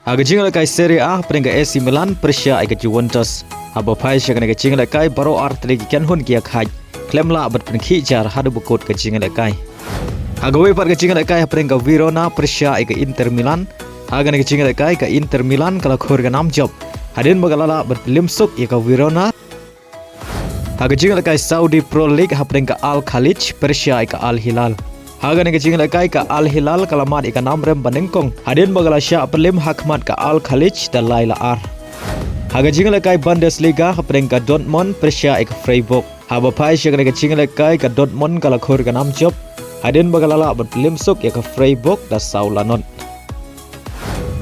Haga jing lekai Serie A peringkat AC Milan Persia ke Juventus. Haba pai syakana ke jing lekai baro Hattrick ken hun kia khai. Klem la bat peringkat jar hadu bekut ke jing lekai. Haga we par ke jing lekai peringkat Verona Persia ke Inter Milan. Haga ke jing lekai ke Inter Milan kala khor ke nam job. Hadin bagalala bat limsuk ke Verona. Haga jing lekai Saudi Pro League peringkat Al Khalij Persia ke Al Hilal. Haga ni kecing lekai ka Al Hilal kalamat ikan namrem bandengkong. Hadin bagala sya pelim hakmat ka Al Khalij dan Laila Ar. Haga jing lekai Bundesliga peringkat Dortmund Persia ke Freiburg. Haba pai sya ni kecing lekai ka Dortmund kala khor ka nam job. Hadin bagala la berpelim suk ke Freiburg dan Saulanon.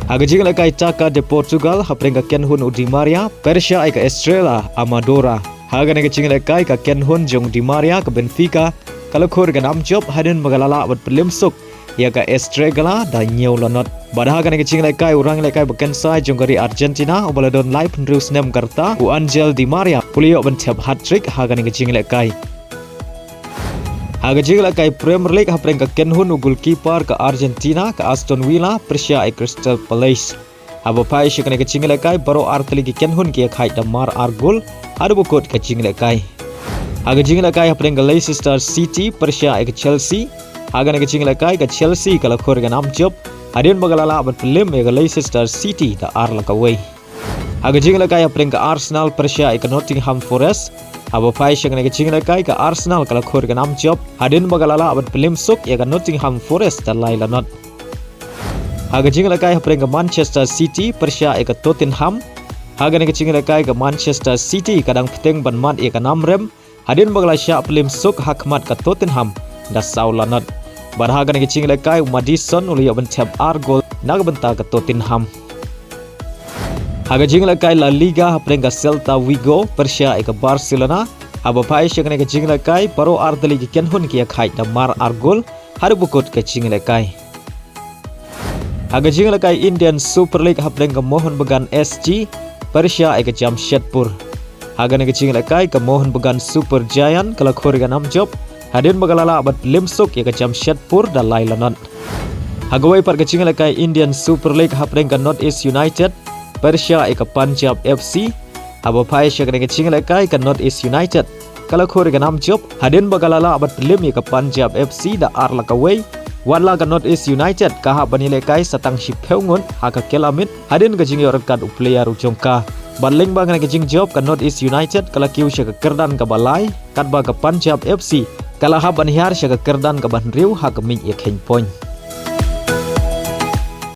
Haga jing lekai Haka de Portugal peringkat Ken Hun Di Maria Persia ke Estrela Amadora. Haga ni kecing lekai ka Ken Hun Jong Di Maria ke Benfica. Kalau khor ke nam job hadin bagalala bat pelimsuk ia ka Estrela dan Nyolonot. Badha kan kecing lekai orang lekai bekensai jonggari Argentina obaladon live nru Snem karta u Angel Di Maria pulio bentep Hattrick haga ni kecing lekai. Haga jing lekai Premier League peringkat Ken Hun goalkeeper ke Argentina ke Aston Villa Persia Crystal Palace. Haba pai syakana kecing lekai baro Hattrick Ken Hun kia khai damar argul adu bukut kecing lekai. Haga jing lekai peringkat Leicester City Persia ke Chelsea. Haga ni kecing lekai ke Chelsea kalau khor ke nam job. Hadin bagalala berpelim ke Leicester City da ar lakawai. Haga jing lekai peringkat Arsenal Persia ke Nottingham Forest. Haba pai syakana kecing lekai ke Arsenal kalau khor ke nam job. Hadin bagalala berpelim suk ke Nottingham Forest dan Lailanot. Haga jing lekai peringkat Manchester City Persia ke Tottenham. Haga ni kecing lekai ke Manchester City kadang peteng ban mat ke namrem. Hadin bagala syak pelim suk hakmat ke Tottenham dan Saulanot. Barhaga ni kecing lekai Madison uli bentep argol nak bentar ke Tottenham. Haga jing lekai La Liga peringkat Celta Vigo Persia ke Barcelona. Haba pai syak ni kecing lekai baro Hattrick Ken Hun kia khai damar argol hadu bukut kecing lekai. Haga jing lekai Indian Super League peringkat Mohun Bagan SG Persia ke Jamshedpur. Haga ni kecing lekai ke Mohun Bagan Super Giant kalau khor ke nam job. Hadin bagalala bat limsuk ke Jamshedpur dan Lailanot. Haga wei par kecing lekai Indian Super League peringkat North East United Persia ke Punjab FC. Haba pai syak ni kecing lekai ke North East United kalau khor ke nam job. Hadin bagalala bat lim ke Punjab FC da ar lakawei. Wadla ke North East United ka hab bani lekai satang shipeungun haka kelamit. Hadin kecing yorkat u player ujongka. Baling bang na kecing job ke North East United kala kiu sya ke kerdan ke balai kat ba ke Punjab FC kala hab anhiar sya ke kerdan ke banriu hak min ya point.